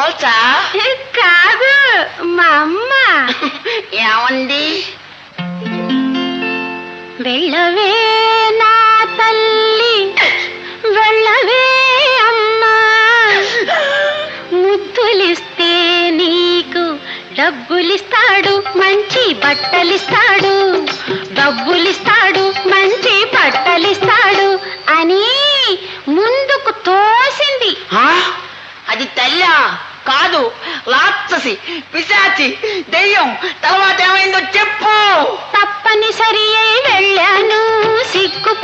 పోల్చా కాదు మా అమ్మ. ఏమండి? వెళ్ళవే నా తల్లి, వెళ్ళవే అమ్మా, ముద్దులిస్తే నీకు డబ్బులిస్తాడు, మంచి బట్టలిస్తాడు, డబ్బులిస్తాడు, మంచి బట్టలిస్తాడు అని ముందుకు తోసింది. అది తల్లా కాదు, రాక్షసి, పిశాచి, దెయ్యం. తర్వాత ఏమైందో చెప్పు. తప్పనిసరి వెళ్ళాను, సిగ్గుపడ